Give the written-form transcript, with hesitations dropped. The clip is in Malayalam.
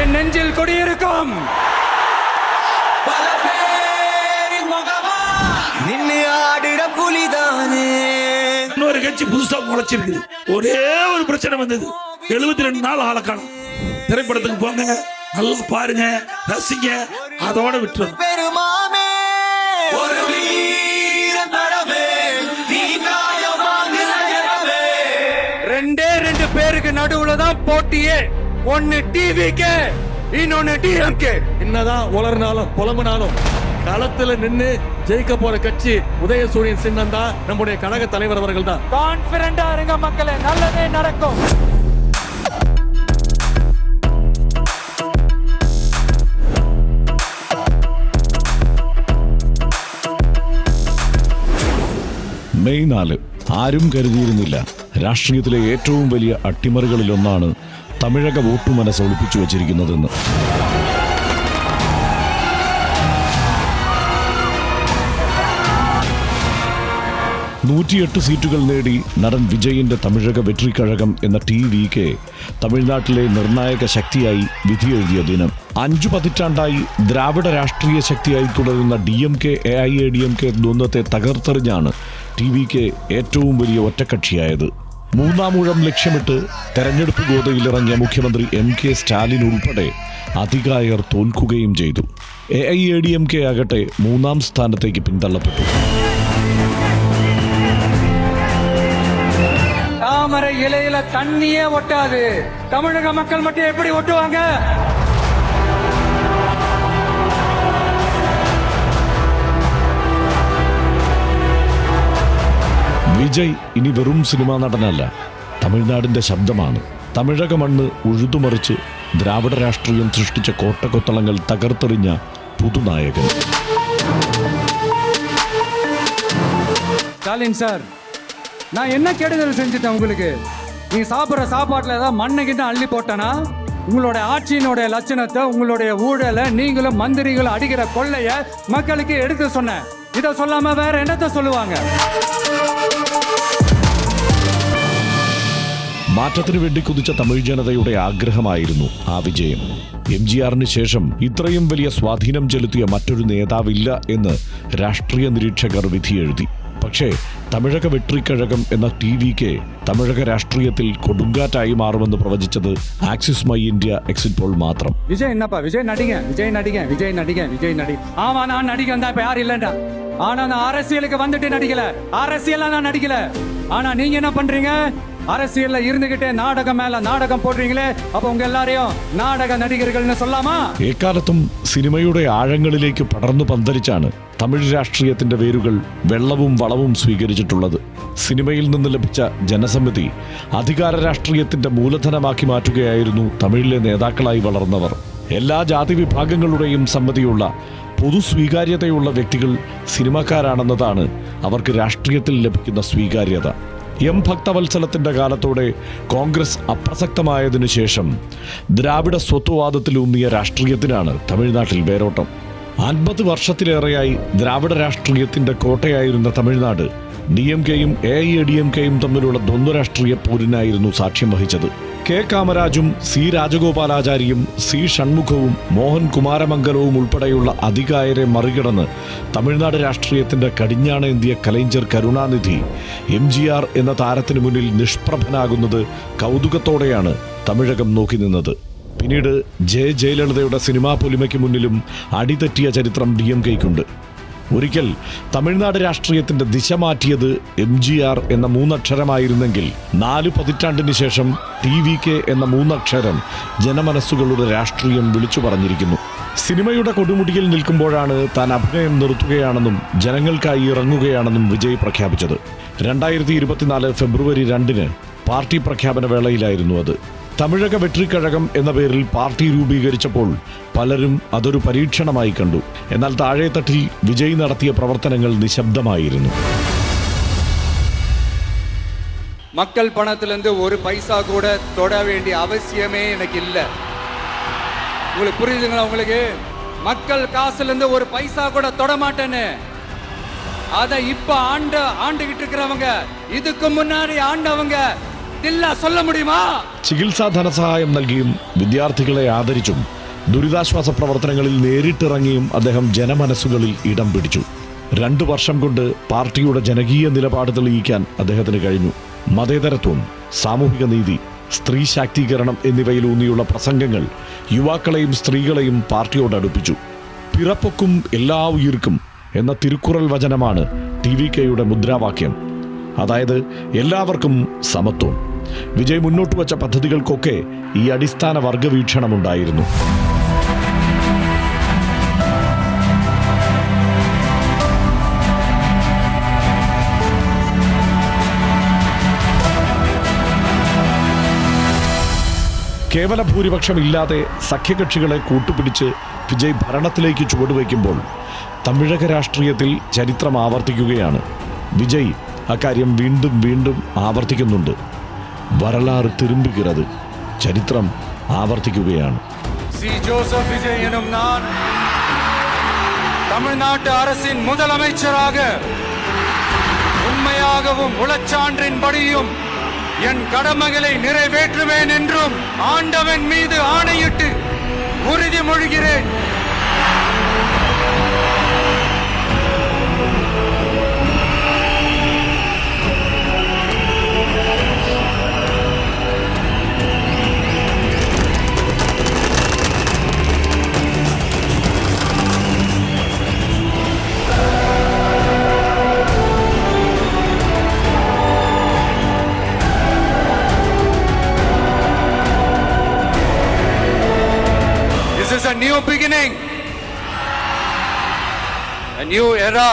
என் நெஞ்சில் குடியிருக்கும். இன்னொரு கட்சி புதுசா முளைச்சிருக்கு. ஒரே ஒரு பிரச்சனை வந்தது, 72 நாள் ஆள காணும். திரைப்படத்துக்கு போங்க, நல்லா பாருங்க, ரசிங்க, அதோட விட்டுரும். ரெண்டே 2 பேருக்கு நடுவுல தான் போட்டியே. ஒன்னு டிவிக்கு, இன்னொன்னு டிஎம்கே. என்னதான் உளர்னாலும் புலம்புனாலும் களத்துல நின்னு ஜெயிக்க போற கட்சி உதயசூரியன் சின்னம் தான். நம்முடைய கழக தலைவர் அவர்கள் தான். கான்பிடண்டா இருங்க மக்களே, நல்லதே நடக்கும். മെയ് 4 ആരും കരുതിയിരുന്നില്ല രാഷ്ട്രീയത്തിലെ ഏറ്റവും വലിയ അട്ടിമറികളിലൊന്നാണ് തമിഴക വോട്ടു മനസ്സ് ഒളിപ്പിച്ചു വച്ചിരിക്കുന്നതെന്ന്. 108 സീറ്റുകൾ നേടി നടൻ വിജയിന്റെ തമിഴക വെട്രിക്കഴകം എന്ന TVK തമിഴ്നാട്ടിലെ നിർണായക ശക്തിയായി വിധിയെഴുതിയ ദിനം. 5 പതിറ്റാണ്ടായി ദ്രാവിഡ രാഷ്ട്രീയ ശക്തിയായി തുടരുന്ന DMK AIADMK ദ്വന്ദ്വത്തെ തകർത്തെറിഞ്ഞാണ് TVK ഏറ്റവും വലിയ ഒറ്റക്കക്ഷിയായത്. 3-ാം ഊഴം ലക്ഷ്യമിട്ട് തെരഞ്ഞെടുപ്പ് ഗോതയിലിറങ്ങിയ മുഖ്യമന്ത്രി MK സ്റ്റാലിൻ ഉൾപ്പെടെ അധികായർ തോൽക്കുകയും ചെയ്തു. AIADMK ആകട്ടെ 3-ാം സ്ഥാനത്തേക്ക് പിന്തള്ളപ്പെട്ടു. தாமரை இலையில தண்ணியே ஒட்டாது. தமிழக மக்கள் மட்டும் எப்படி ஒட்டுவாங்க? വിജയ് ഇനി വെറും സിനിമാ നടനല്ല, തമിഴ്നാടിന്റെ ശബ്ദമാണ്. തമിഴക മണ്ണ് ഉഴുതുമറിച്ച് ദ്രാവിഡ രാഷ്ട്രീയം സൃഷ്ടിച്ച കോട്ടകൊത്തളങ്ങൾ തകർത്തെറിഞ്ഞ പുതുനായകൻ. ஸ்டாலின் சார், நான் என்ன கெடுதல் செஞ்சுட்டேன் உங்களுக்கு? நீ சாப்பிட்ற சாப்பாட்டில் ஏதாவது மண்ணைக்கிட்ட அள்ளி போட்டனா? உங்களுடைய ஆட்சியினுடைய லட்சணத்தை, உங்களுடைய ஊழலை, நீங்களும் மந்திரிகளும் அடிக்கிற கொள்ளைய மக்களுக்கு எடுத்து சொன்னேன். இதை சொல்லாம வேற என்னத்தை சொல்லுவாங்க? മാറ്റത്തിനു വേണ്ടി കുതിച്ച തമിഴ് ജനതയുടെ ആഗ്രഹമായിരുന്നു ആ വിജയം. MGRന് ശേഷം ഇത്രയും വലിയ സ്വാധീനം ചെലുത്തിയ മറ്റൊരു നേതാവില്ല എന്ന് രാഷ്ട്രീയ നിരീക്ഷകർ വിധിയെഴുതി. പക്ഷേ തമിഴക വെട്രിക്കഴകം എന്ന TVK തമിഴക രാഷ്ട്രീയത്തിൽ കൊടുങ്കാറ്റായി മാറുമെന്ന് പ്രവചിച്ചത് Axis My India exit poll മാത്രം. விஜய் என்னப்பா, விஜய் நடிகன். ஆமா, நான் நடிகன் தான். இப்ப யாரும் இல்லைண்டா. ஆனா நான் அரசியலுக்கு வந்துட்டு நடிக்கல. அரசியல நான் நடிக்கல. ஆனா நீங்க என்ன பண்றீங்க? அரசியல்ல இருந்துகிட்டே நாடகம் மேல நாടകം போடுறீங்களே. அப்ப உங்க எல்லாரையும் നാടക നടികர்கள்னு சொல்லாமா? എക്കാലത്തും സിനിമയുടെ ആഴങ്ങളിലേക്ക് പടർന്നു പന്തലിച്ചാണ് തമിഴ് രാഷ്ട്രീയത്തിന്റെ വേരുകൾ വെള്ളവും വളവും സ്വീകരിച്ചിട്ടുള്ളത്. സിനിമയിൽ നിന്ന് ലഭിച്ച ജനസമ്മതി അധികാര രാഷ്ട്രീയത്തിന്റെ മൂലധനമാക്കി മാറ്റുകയായിരുന്നു തമിഴിലെ നേതാക്കളായി വളർന്നവർ. എല്ലാ ജാതി വിഭാഗങ്ങളുടെയും സമ്മതിയുള്ള പൊതു സ്വീകാര്യതയുള്ള വ്യക്തികൾ സിനിമക്കാരാണെന്നതാണ് അവർക്ക് രാഷ്ട്രീയത്തിൽ ലഭിക്കുന്ന സ്വീകാര്യത. ഭക്തവത്സലത്തിന്റെ കാലത്തോടെ കോൺഗ്രസ് അപ്രസക്തമായതിനു ശേഷം ദ്രാവിഡ സ്വത്വവാദത്തിലൂന്നിയ രാഷ്ട്രീയത്തിനാണ് തമിഴ്നാട്ടിൽ വേരോട്ടം. 50 വർഷത്തിലേറെയായി ദ്രാവിഡ രാഷ്ട്രീയത്തിന്റെ കോട്ടയായിരുന്ന തമിഴ്നാട് DMKയും AIADMKയും തമ്മിലുള്ള ദ്വന്ദ്വരാഷ്ട്രീയ പോരിനായിരുന്നു സാക്ഷ്യം വഹിച്ചത്. K. കാമരാജും C. രാജഗോപാലാചാരിയും C. ഷൺമുഖവും മോഹൻ കുമാരമംഗലവും ഉൾപ്പെടെയുള്ള അധികായരെ മറികടന്ന് തമിഴ്നാട് രാഷ്ട്രീയത്തിന്റെ കടിഞ്ഞാണേന്തിയ കലൈഞ്ചർ കരുണാനിധി MGR എന്ന താരത്തിന് മുന്നിൽ നിഷ്പ്രഭനാകുന്നത് കൗതുകത്തോടെയാണ് തമിഴകം നോക്കി നിന്നത്. പിന്നീട് ജയലളിതയുടെ സിനിമാ പൊലിമയ്ക്ക് മുന്നിലും അടിതെറ്റിയ ചരിത്രം DMKയ്ക്കുണ്ട്. ഒരിക്കൽ തമിഴ്നാട് രാഷ്ട്രീയത്തിന്റെ ദിശ മാറ്റിയത് MGR എന്ന 3 അക്ഷരമായിരുന്നെങ്കിൽ 4 പതിറ്റാണ്ടിന് ശേഷം TVK എന്ന 3 അക്ഷരം ജനമനസ്സുകളുടെ രാഷ്ട്രീയം വിളിച്ചു പറഞ്ഞിരിക്കുന്നു. സിനിമയുടെ കൊടുമുടിയിൽ നിൽക്കുമ്പോഴാണ് താൻ അഭിനയം നിർത്തുകയാണെന്നും ജനങ്ങൾക്കായി ഇറങ്ങുകയാണെന്നും വിജയ് പ്രഖ്യാപിച്ചത്. 2024 ഫെബ്രുവരി 2 പാർട്ടി പ്രഖ്യാപന വേളയിലായിരുന്നു അത്. തമിഴക വെട്രിക്കഴകം എന്ന പേരിൽ പാർട്ടി രൂപീകരിച്ചപ്പോൾ പലരും അതൊരു പരീക്ഷണമായി കണ്ടു. എന്നാൽ താഴെത്തട്ടിൽ വിജയ് നടത്തിയ പ്രവർത്തനങ്ങൾ നിശബ്ദമായിരുന്നു. மக்கள் பணத்திலிருந்து ஒரு பைசா கூட தொட வேண்டிய அவசியமே எனக்கு இல்லை. உங்களுக்கு புரியுதுங்களா? உங்களுக்கு மக்கள் காசுல இருந்து ஒரு பைசா கூட தொட மாட்டேன்னு. அதை இப்ப ஆண்டுகிட்டு இருக்கிறவங்க, இதுக்கு முன்னாடி ஆண்டவங்க ദില്ല சொல்ல முடியுமா? ചികിത്സാ ധനസഹായം നൽകിയും വിദ്യാർത്ഥികളെ ആദരിച്ചും ദുരിതാശ്വാസ പ്രവർത്തനങ്ങളിൽ നേരിട്ടിറങ്ങിയും അദ്ദേഹം ജനമനസ്സുകളിൽ ഇടം പിടിച്ചു. 2 വർഷം കൊണ്ട് പാർട്ടിയുടെ ജനകീയ നിലപാട് തെളിയിക്കാൻ അദ്ദേഹത്തിന് കഴിഞ്ഞു. മതേതരത്വം, സാമൂഹിക നീതി, സ്ത്രീ ശാക്തീകരണം എന്നിവയിലൂന്നിയുള്ള പ്രസംഗങ്ങൾ യുവാക്കളെയും സ്ത്രീകളെയും പാർട്ടിയോട് അടുപ്പിച്ചു. പിറപ്പൊക്കും എല്ലാ ഉയിർക്കും എന്ന തിരുക്കുറൽ വചനമാണ് TVKയുടെ മുദ്രാവാക്യം. അതായത് എല്ലാവർക്കും സമത്വം. വിജയ് മുന്നോട്ട് വച്ച പദ്ധതികൾക്കൊക്കെ ഈ അടിസ്ഥാന വർഗവീക്ഷണമുണ്ടായിരുന്നു. കേവല ഭൂരിപക്ഷമില്ലാതെ സഖ്യകക്ഷികളെ കൂട്ടുപിടിച്ച് വിജയ് ഭരണത്തിലേക്ക് ചുവടുവയ്ക്കുമ്പോൾ തമിഴക രാഷ്ട്രീയത്തിൽ ചരിത്രം ആവർത്തിക്കുകയാണ്. വിജയ് അക്കാര്യം വീണ്ടും വീണ്ടും ആവർത്തിക്കുന്നുണ്ട്. വരലാറ് തിരുമ്പുகிறது, ചരിത്രം ആവർത്തിക്കുകയാണ്. சி ஜோசப் விஜய் எனும் நான் தமிழ்நாட்டு அரசின் முதலமைச்சராக உண்மையாகவும் உளச்சான்றின்படியும் என் கடமைகளை நிறைவேற்றுவேன் என்றும் ஆண்டவன் மீது ஆணையிட்டு உறுதிமொழிகிறேன். This is a new beginning, a new era.